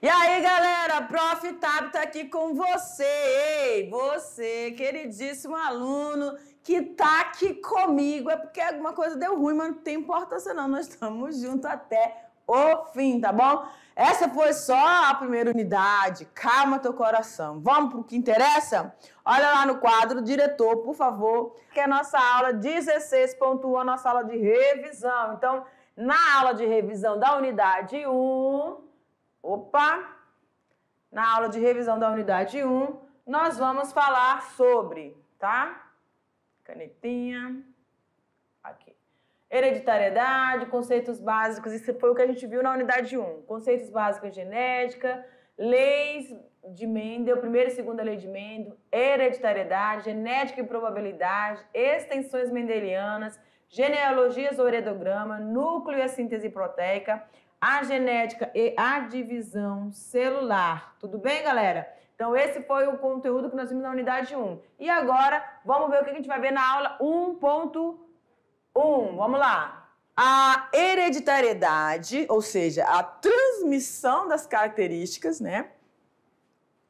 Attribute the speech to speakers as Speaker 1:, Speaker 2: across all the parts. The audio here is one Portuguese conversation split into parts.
Speaker 1: E aí, galera, Prof. Tab tá aqui com você. Ei, você, queridíssimo aluno que tá aqui comigo. É porque alguma coisa deu ruim, mas não tem importância não. Nós estamos juntos até o fim, tá bom? Essa foi só a primeira unidade. Calma teu coração. Vamos pro que interessa? Olha lá no quadro, diretor, por favor, que é a nossa aula 16.1, a nossa aula de revisão. Então, na aula de revisão da unidade 1... Na aula de revisão da unidade 1, nós vamos falar sobre, tá? Canetinha. Aqui. Hereditariedade, conceitos básicos. Isso foi o que a gente viu na unidade 1. Conceitos básicos de genética, leis de Mendel, primeira e segunda lei de Mendel, hereditariedade, genética e probabilidade, extensões mendelianas, genealogias do heredograma, núcleo e a síntese proteica, a genética e a divisão celular. Tudo bem, galera? Então, esse foi o conteúdo que nós vimos na unidade 1. E agora, vamos ver o que a gente vai ver na aula 1.1. Vamos lá. A hereditariedade, ou seja, a transmissão das características, né?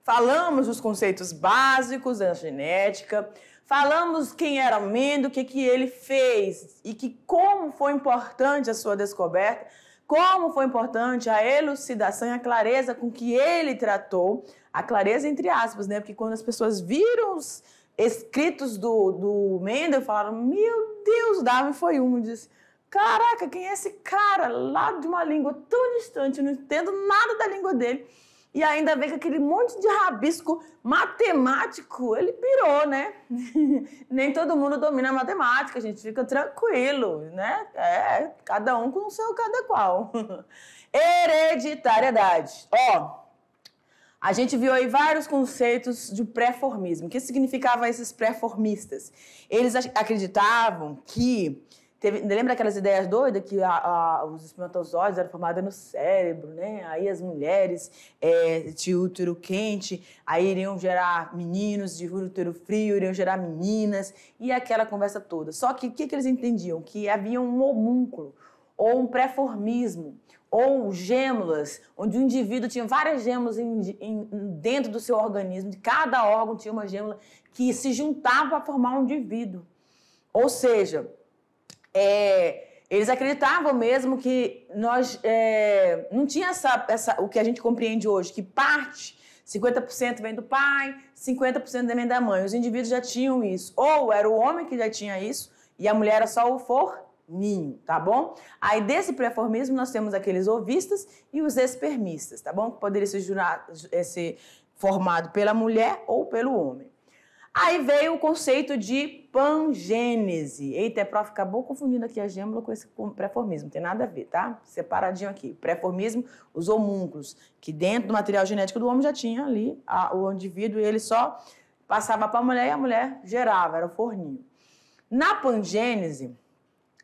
Speaker 1: Falamos dos conceitos básicos da genética, falamos quem era Mendel, o que ele fez e como foi importante a sua descoberta, como foi importante a elucidação e a clareza com que ele tratou, a clareza entre aspas, né? Porque quando as pessoas viram os escritos do Mendel, falaram, meu Deus, Darwin foi um, disse, caraca, quem é esse cara lá de uma língua tão distante, eu não entendo nada da língua dele. E ainda vem com aquele monte de rabisco matemático, ele pirou, né? Nem todo mundo domina a matemática, a gente fica tranquilo, né? Cada um com o seu cada qual. Hereditariedade. A gente viu aí vários conceitos de pré-formismo. O que significava esses pré-formistas? Eles acreditavam que... lembra aquelas ideias doidas que os espermatozoides eram formados no cérebro, né? Aí as mulheres de útero quente, aí iriam gerar meninos, de útero frio iriam gerar meninas, e aquela conversa toda. Só que o que eles entendiam? Que havia um homúnculo, ou um pré-formismo, ou gêmulas, onde o indivíduo tinha várias gêmulas dentro do seu organismo, de cada órgão tinha uma gêmula que se juntava para formar um indivíduo. Ou seja... eles acreditavam mesmo que nós não tinha o que a gente compreende hoje, que parte, 50% vem do pai, 50% vem da mãe. Os indivíduos já tinham isso. Ou era o homem que já tinha isso e a mulher era só o forninho, tá bom? Aí desse pré-formismo nós temos aqueles ovistas e os espermistas, tá bom? Que poderia ser formado pela mulher ou pelo homem. Aí veio o conceito de pangênese. Eita, prof, acabou confundindo aqui a gêmula com esse pré-formismo. Não tem nada a ver, tá? Separadinho aqui. Pré-formismo, os homúnculos, que dentro do material genético do homem já tinha ali o indivíduo e ele só passava para a mulher e a mulher gerava, era o forninho. Na pangênese,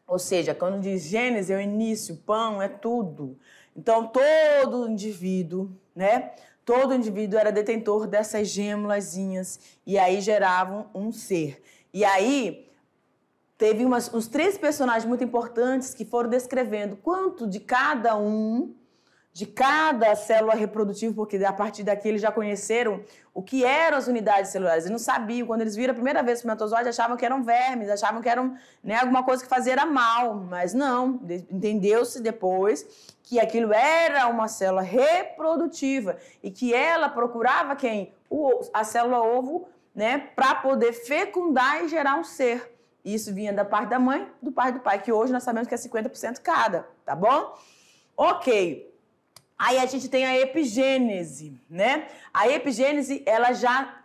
Speaker 1: ou seja, quando diz gênese é o início, pan é tudo. Então, todo indivíduo, né? Todo indivíduo era detentor dessas gêmulazinhas e aí geravam um ser. E aí teve uns 3 personagens muito importantes que foram descrevendo quanto de cada célula reprodutiva, porque a partir daqui eles já conheceram o que eram as unidades celulares. Eles não sabiam, quando eles viram a primeira vez o espermatozoide, achavam que eram vermes, achavam que eram, né, alguma coisa que fazia era mal, mas não, entendeu-se depois que aquilo era uma célula reprodutiva e que ela procurava quem? A célula ovo, né, para poder fecundar e gerar um ser. Isso vinha da parte da mãe, do pai, que hoje nós sabemos que é 50% cada, tá bom? Ok. Aí a gente tem a epigênese, né? A epigênese, ela já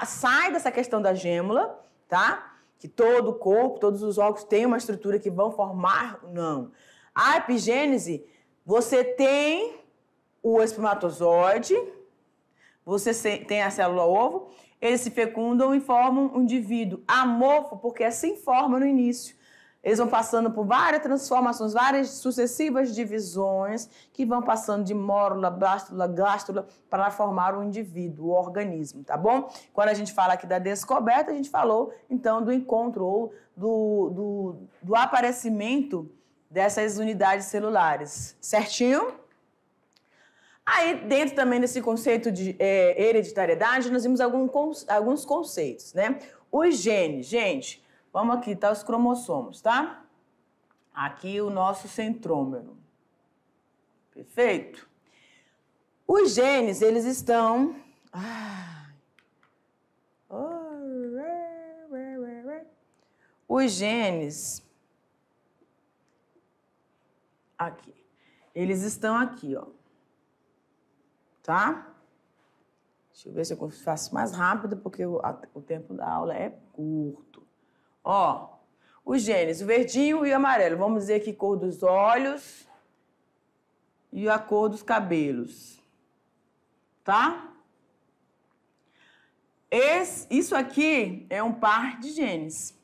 Speaker 1: sai dessa questão da gêmula, tá? Que todo o corpo, todos os órgãos têm uma estrutura que vão formar, não. A epigênese, você tem o espermatozoide, você tem a célula ovo, eles se fecundam e formam um indivíduo amorfo, porque assim forma no início. Eles vão passando por várias transformações, várias sucessivas divisões que vão passando de mórula, blástula, gástula para formar um indivíduo, o organismo, tá bom? Quando a gente fala aqui da descoberta, a gente falou, então, do encontro ou do aparecimento dessas unidades celulares, certinho? Aí, dentro também desse conceito de hereditariedade, nós vimos alguns conceitos, né? Os genes, gente, vamos aqui, tá? Os cromossomos, tá? Aqui o nosso centrômero. Perfeito? Os genes, eles estão... Os genes... Aqui. Eles estão aqui, ó. Tá? Deixa eu ver se eu faço mais rápido, porque o tempo da aula é curto. Ó, os genes, o verdinho e o amarelo. Vamos dizer aqui cor dos olhos e a cor dos cabelos. Tá? Isso aqui é um par de genes.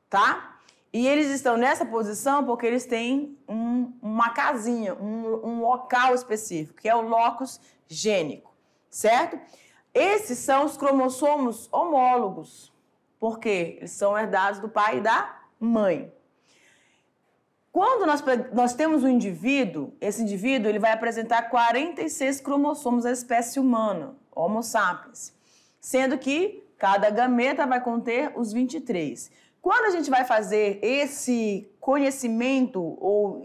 Speaker 1: Tá? E eles estão nessa posição porque eles têm uma casinha, um local específico, que é o locus gênico, certo? Esses são os cromossomos homólogos, porque eles são herdados do pai e da mãe. Quando nós temos um indivíduo, esse indivíduo ele vai apresentar 46 cromossomos da espécie humana, Homo sapiens, sendo que cada gameta vai conter os 23. Quando a gente vai fazer esse conhecimento ou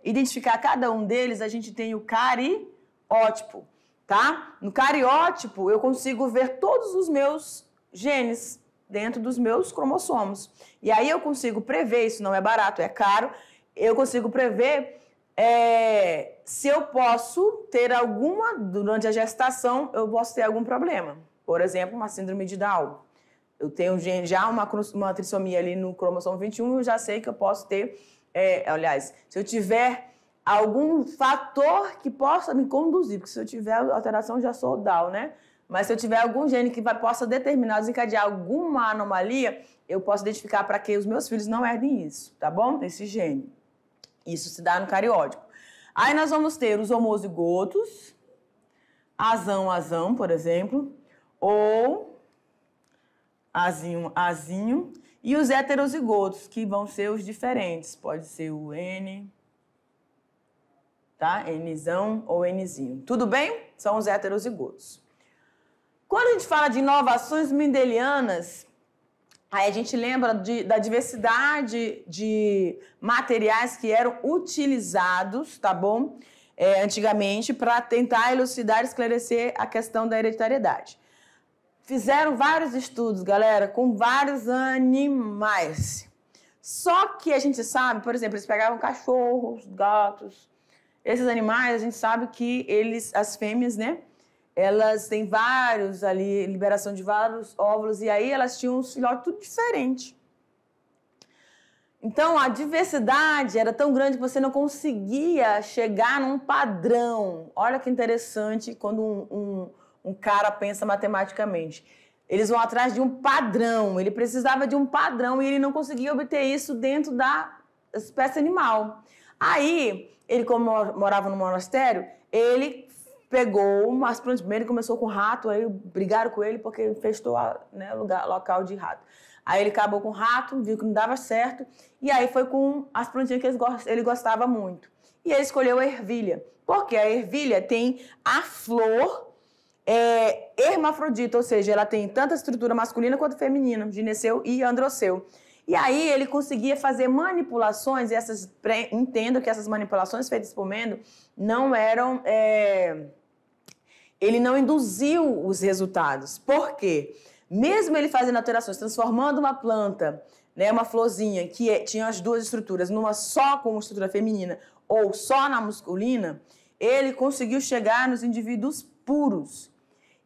Speaker 1: identificar cada um deles, a gente tem o cariótipo, tá? No cariótipo, eu consigo ver todos os meus genes dentro dos meus cromossomos. E aí eu consigo prever, isso não é barato, é caro, eu consigo prever se eu posso ter durante a gestação, eu posso ter algum problema. Por exemplo, uma síndrome de Down. Eu tenho já uma trissomia ali no cromossomo 21, eu já sei que eu posso ter... aliás, se eu tiver algum fator que possa me conduzir, porque se eu tiver alteração, eu já sou Down, né? Mas se eu tiver algum gene que possa determinar, desencadear alguma anomalia, eu posso identificar para que os meus filhos não herdem isso, tá bom? Esse gene. Isso se dá no cariótipo. Aí nós vamos ter os homozigotos, azão, por exemplo, ou... azinho, e os heterozigotos, que vão ser os diferentes. Pode ser o N, tá? Nzão ou Nzinho. Tudo bem? São os heterozigotos. Quando a gente fala de inovações mendelianas, aí a gente lembra da diversidade de materiais que eram utilizados, tá bom? Antigamente, para tentar elucidar e esclarecer a questão da hereditariedade. Fizeram vários estudos, galera, com vários animais. Só que a gente sabe, por exemplo, eles pegavam cachorros, gatos. Esses animais, a gente sabe que as fêmeas, né? Elas têm liberação de vários óvulos, e aí elas tinham uns filhotes tudo diferente. Então, a diversidade era tão grande que você não conseguia chegar num padrão. Olha que interessante quando um cara pensa matematicamente. Eles vão atrás de um padrão. Ele precisava de um padrão e ele não conseguia obter isso dentro da espécie animal. Aí, ele, como morava no monastério, ele pegou umas plantas. Primeiro ele começou com rato, aí brigaram com ele porque infestou local de rato. Aí ele acabou com o rato, viu que não dava certo, e aí foi com as plantinhas que ele gostava muito. E ele escolheu a ervilha, porque a ervilha tem a flor hermafrodita, ou seja, ela tem tanto a estrutura masculina quanto feminina, gineceu e androceu. E aí ele conseguia fazer manipulações, e entendo que essas manipulações feitas por Mendel não eram... ele não induziu os resultados. Por quê? Mesmo ele fazendo alterações, transformando uma planta, né, uma florzinha, que tinha as duas estruturas, numa só com estrutura feminina ou só na masculina, ele conseguiu chegar nos indivíduos puros.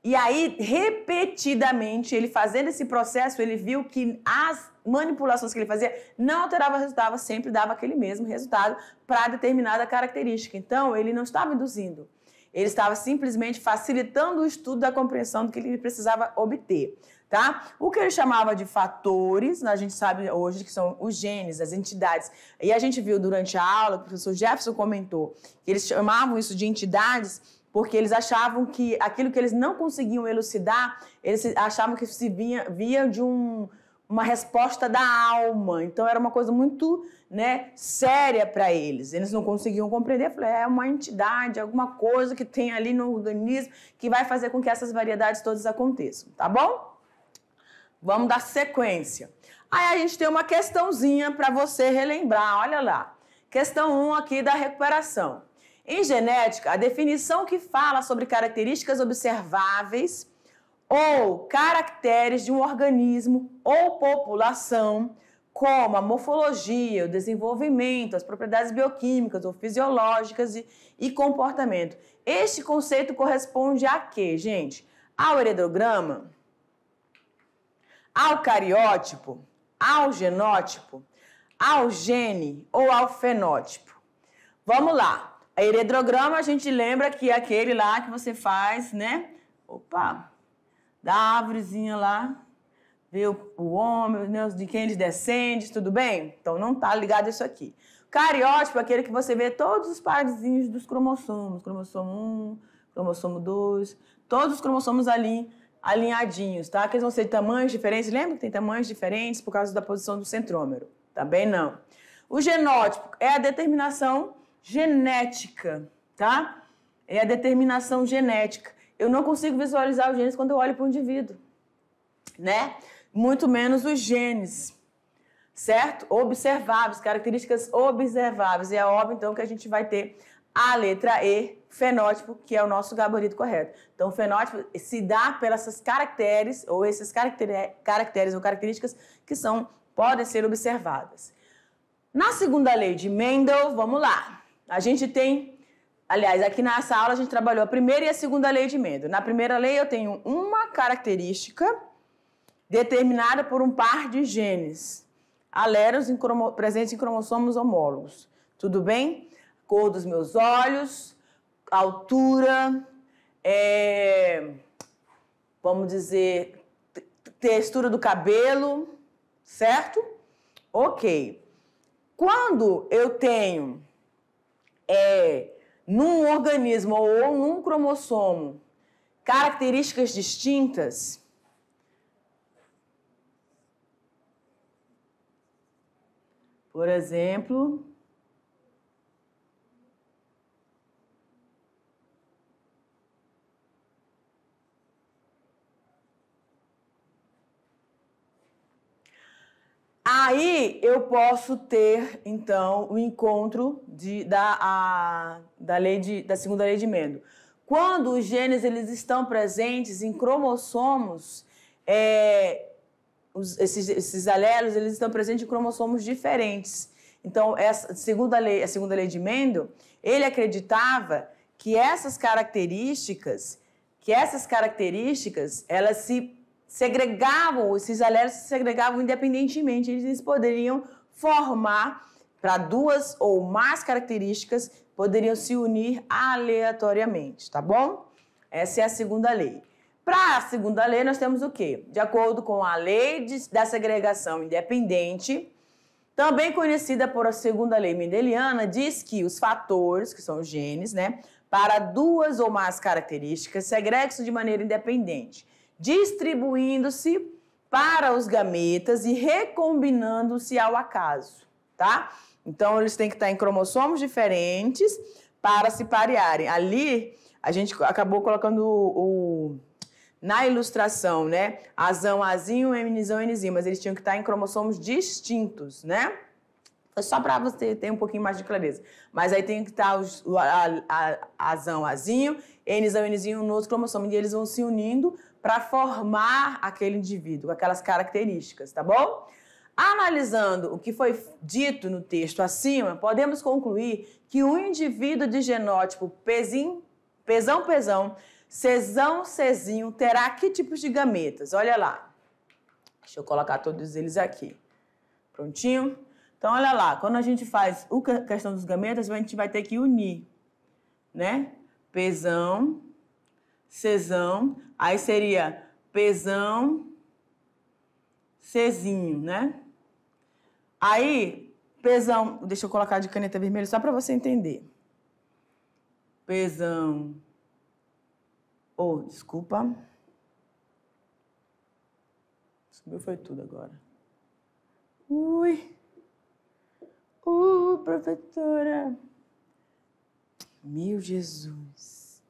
Speaker 1: E aí, repetidamente, ele fazendo esse processo, ele viu que as manipulações que ele fazia não alteravam o resultado, sempre dava aquele mesmo resultado para determinada característica. Então, ele não estava induzindo. Ele estava simplesmente facilitando o estudo da compreensão do que ele precisava obter, tá? O que ele chamava de fatores, a gente sabe hoje que são os genes, as entidades. E a gente viu durante a aula, o professor Jefferson comentou, que eles chamavam isso de entidades porque eles achavam que aquilo que eles não conseguiam elucidar, eles achavam que se via de uma resposta da alma. Então, era uma coisa muito né, séria para eles. Eles não conseguiam compreender. Eu falei, é uma entidade, alguma coisa que tem ali no organismo que vai fazer com que essas variedades todas aconteçam, tá bom? Vamos dar sequência. Aí a gente tem uma questãozinha para você relembrar, olha lá. Questão 1 aqui da recuperação. Em genética, a definição que fala sobre características observáveis ou caracteres de um organismo ou população, como a morfologia, o desenvolvimento, as propriedades bioquímicas ou fisiológicas e comportamento. Este conceito corresponde a quê, gente? Ao heredograma, ao cariótipo, ao genótipo, ao gene ou ao fenótipo? Vamos lá. A heredograma a gente lembra que é aquele lá que você faz, né? Opa! Da árvorezinha lá, vê o homem, né, de quem ele descende, tudo bem? Então não tá ligado isso aqui. Cariótipo é aquele que você vê todos os parzinhos dos cromossomos, cromossomo 1, cromossomo 2, todos os cromossomos ali alinhadinhos, tá? Que eles vão ser de tamanhos diferentes, lembra que tem tamanhos diferentes por causa da posição do centrômero? Também não. O genótipo é a determinação genética, tá? É a determinação genética. Eu não consigo visualizar os genes quando eu olho para o indivíduo, né? Muito menos os genes, certo? Observáveis, características observáveis. E é óbvio, então, que a gente vai ter a letra E, fenótipo, que é o nosso gabarito correto. Então, o fenótipo se dá pelas essas caracteres, ou esses caracteres ou características que podem ser observadas. Na segunda lei de Mendel, vamos lá. A gente tem... Aliás, aqui nessa aula a gente trabalhou a primeira e a segunda lei de Mendel. Na primeira lei eu tenho uma característica determinada por um par de genes, aléros presentes em cromossomos homólogos. Tudo bem? Cor dos meus olhos, altura, vamos dizer, textura do cabelo, certo? Ok. Quando eu tenho... num organismo ou num cromossomo, características distintas, por exemplo, aí eu posso ter, então, o encontro da segunda lei de Mendel. Quando os genes eles estão presentes em cromossomos, esses alelos eles estão presentes em cromossomos diferentes. Então, a segunda lei de Mendel, ele acreditava que essas características, elas se segregavam, esses alelos se segregavam independentemente, eles poderiam formar para duas ou mais características, poderiam se unir aleatoriamente, tá bom? Essa é a segunda lei. Para a segunda lei, nós temos o quê? De acordo com a lei da segregação independente, também conhecida por a segunda lei mendeliana, diz que os fatores, que são os genes, né, para duas ou mais características, segregam-se de maneira independente, distribuindo-se para os gametas e recombinando-se ao acaso, tá? Então, eles têm que estar em cromossomos diferentes para se parearem. Ali, a gente acabou colocando na ilustração, né? Azão, azinho, Mzão, Nzinho, mas eles tinham que estar em cromossomos distintos, né? Foi só para você ter um pouquinho mais de clareza. Mas aí tem que estar azão, azinho, Nzão, Nzinho no outro cromossomo. E eles vão se unindo para formar aquele indivíduo, aquelas características, tá bom? Analisando o que foi dito no texto acima, podemos concluir que um indivíduo de genótipo pezão, cezão, terá que tipos de gametas? Olha lá. Deixa eu colocar todos eles aqui. Prontinho? Então, olha lá. Quando a gente faz a questão dos gametas, a gente vai ter que unir, né? Pezão, cezão. Aí seria pezão, cezinho, né? Aí, pezão... Deixa eu colocar de caneta vermelha só para você entender. Pezão... desculpa. Subiu foi tudo agora. Ui. Professora. Meu Jesus.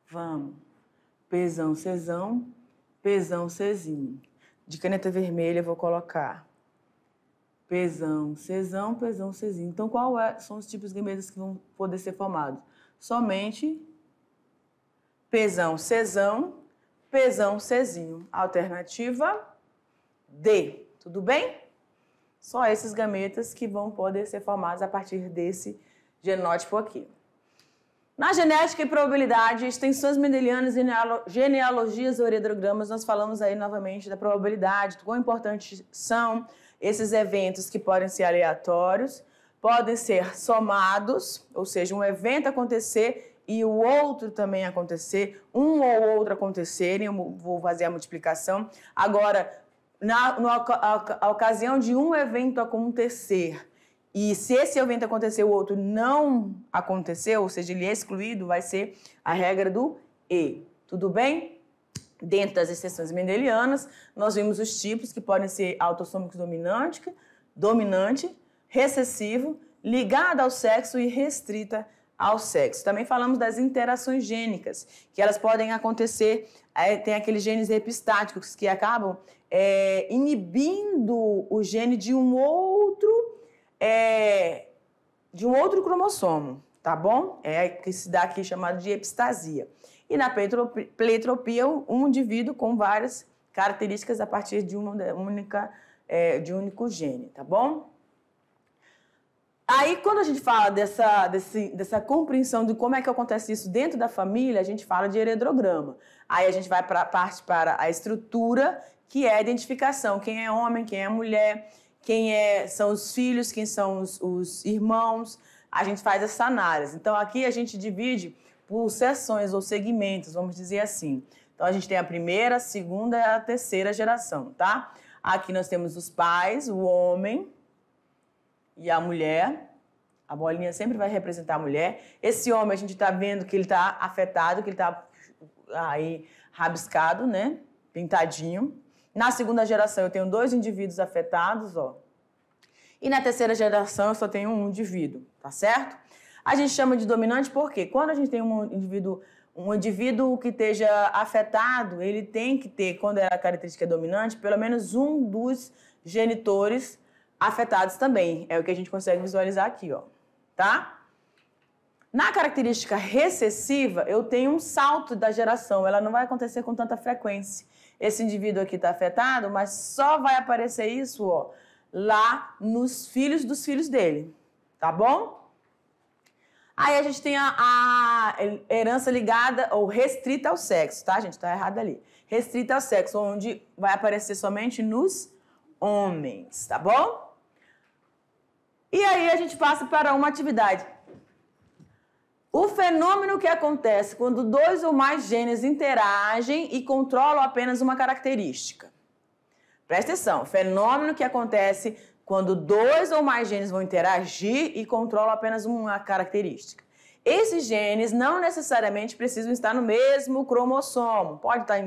Speaker 1: Vamos. Pzão, Czão, Pzão, Czinho. De caneta vermelha eu vou colocar Pzão, Czão, Pzão, Czinho. Então, são os tipos de gametas que vão poder ser formados? Somente Pzão, Czão, Pzão, Czinho. Alternativa D. Tudo bem? Só esses gametas que vão poder ser formados a partir desse genótipo aqui. Na genética e probabilidade, extensões mendelianas, genealogias ou heredogramas, nós falamos aí novamente da probabilidade, quão importantes são esses eventos que podem ser aleatórios, podem ser somados, ou seja, um evento acontecer e o outro também acontecer, um ou outro acontecerem, eu vou fazer a multiplicação. Agora, na ocasião de um evento acontecer, e se esse evento acontecer, o outro não aconteceu, ou seja, ele é excluído, vai ser a regra do E. Tudo bem? Dentro das extensões mendelianas, nós vimos os tipos que podem ser autossômico dominante, recessivo, ligada ao sexo e restrita ao sexo. Também falamos das interações gênicas, que elas podem acontecer, tem aqueles genes epistáticos que acabam inibindo o gene de um outro cromossomo, tá bom? É que se dá aqui chamado de epistasia. E na pleiotropia, um indivíduo com várias características a partir de um único gene, tá bom? Aí, quando a gente fala dessa compreensão de como é que acontece isso dentro da família, a gente fala de heredograma. Aí a gente vai para a estrutura, que é a identificação, quem é homem, quem é mulher, são os filhos, quem são os irmãos, a gente faz essa análise. Então, aqui a gente divide por seções ou segmentos, vamos dizer assim. Então, a gente tem a primeira, a segunda e a terceira geração, tá? Aqui nós temos os pais, o homem e a mulher. A bolinha sempre vai representar a mulher. Esse homem, a gente está vendo que ele está afetado, que ele está aí rabiscado, né? Pintadinho. Na segunda geração, eu tenho 2 indivíduos afetados, ó. E na terceira geração, eu só tenho um indivíduo, tá certo? A gente chama de dominante porque quando a gente tem um indivíduo que esteja afetado, ele tem que ter, quando a característica é dominante, pelo menos um dos genitores afetados também. É o que a gente consegue visualizar aqui, ó, tá? Na característica recessiva, eu tenho um salto da geração, ela não vai acontecer com tanta frequência. Esse indivíduo aqui está afetado, mas só vai aparecer isso, ó, lá nos filhos dos filhos dele, tá bom? Aí a gente tem a herança ligada ou restrita ao sexo, tá, gente? Tá errado ali. Restrita ao sexo, onde vai aparecer somente nos homens, tá bom? E aí a gente passa para uma atividade. O fenômeno que acontece quando 2 ou mais genes interagem e controlam apenas uma característica. Presta atenção, fenômeno que acontece quando 2 ou mais genes vão interagir e controlam apenas uma característica. Esses genes não necessariamente precisam estar no mesmo cromossomo. Pode estar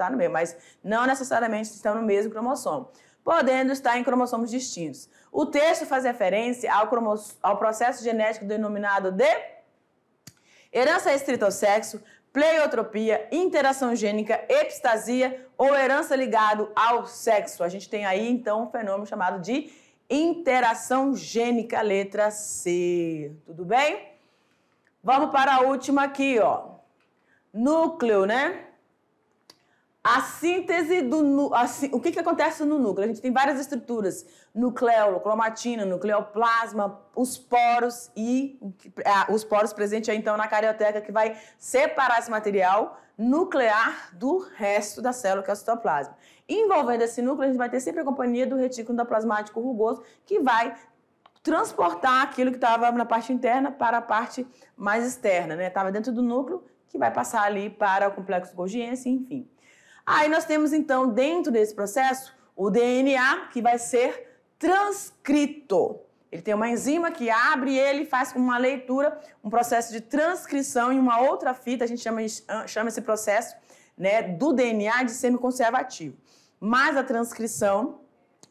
Speaker 1: no mesmo, mas não necessariamente estão no mesmo cromossomo, podendo estar em cromossomos distintos. O texto faz referência ao processo genético denominado de herança restrita ao sexo, pleiotropia, interação gênica, epistasia ou herança ligada ao sexo. A gente tem aí, então, um fenômeno chamado de interação gênica, letra C. Tudo bem? Vamos para a última aqui, ó. Núcleo, né? A síntese o que acontece no núcleo? A gente tem várias estruturas. Nucleolo, cromatina, nucleoplasma, os poros e os poros presentes aí, então, na carioteca, que vai separar esse material nuclear do resto da célula, que é o citoplasma. Envolvendo esse núcleo, a gente vai ter sempre a companhia do retículo endoplasmático rugoso, que vai transportar aquilo que estava na parte interna para a parte mais externa, né? Estava dentro do núcleo, que vai passar ali para o complexo Golgiense, enfim. Aí nós temos, então, dentro desse processo, o DNA, que vai ser transcrito. Ele tem uma enzima que abre e ele faz uma leitura, um processo de transcrição em uma outra fita, a gente chama esse processo, né, do DNA de semiconservativo. Mas a transcrição,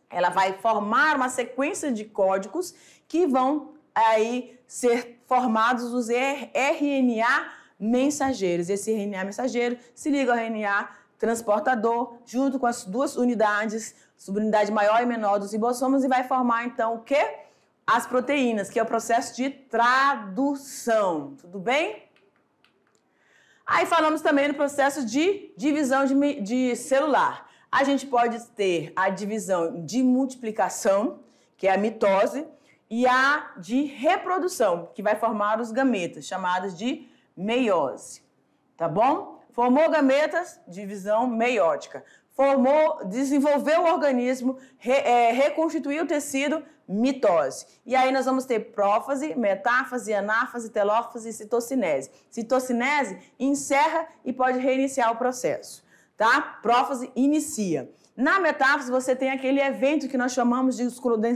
Speaker 1: ela vai formar uma sequência de códigos que vão aí ser formados os RNA mensageiros. Esse RNA mensageiro se liga ao RNA transportador, junto com as duas unidades, subunidade maior e menor dos ribossomos, e vai formar, então, o quê? As proteínas, que é o processo de tradução. Tudo bem? Aí falamos também no processo de divisão de celular. A gente pode ter a divisão de multiplicação, que é a mitose, e a de reprodução, que vai formar os gametas, chamados de meiose. Tá bom? Formou gametas, divisão meiótica. Desenvolveu o organismo, reconstituiu o tecido, mitose. E aí nós vamos ter prófase, metáfase, anáfase, telófase e citocinese. Citocinese encerra e pode reiniciar o processo, tá? Prófase inicia. Na metáfase você tem aquele evento que nós chamamos de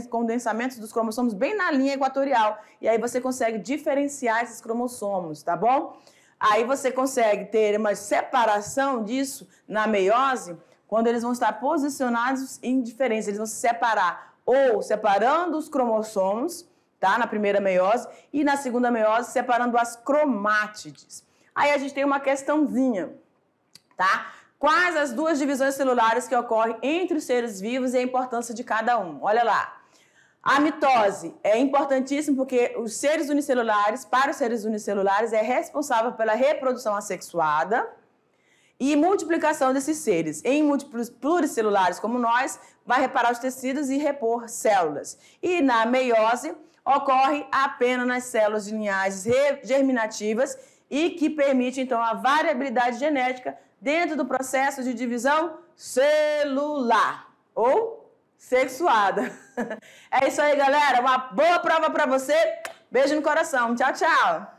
Speaker 1: condensamentos dos cromossomos bem na linha equatorial. E aí você consegue diferenciar esses cromossomos, tá bom? Aí você consegue ter uma separação disso na meiose, quando eles vão estar posicionados em diferença. Eles vão se separar ou separando os cromossomos, tá? Na primeira meiose, e na segunda meiose separando as cromátides. Aí a gente tem uma questãozinha, tá? Quais as duas divisões celulares que ocorrem entre os seres vivos e a importância de cada um? Olha lá. A mitose é importantíssima porque os seres unicelulares, para os seres unicelulares, é responsável pela reprodução assexuada e multiplicação desses seres. Em múltiplos pluricelulares como nós, vai reparar os tecidos e repor células. E na meiose, ocorre apenas nas células de linhagens germinativas e que permite, então, a variabilidade genética dentro do processo de divisão celular ou sexuada. É isso aí, galera. Uma boa prova para você. Beijo no coração. Tchau, tchau.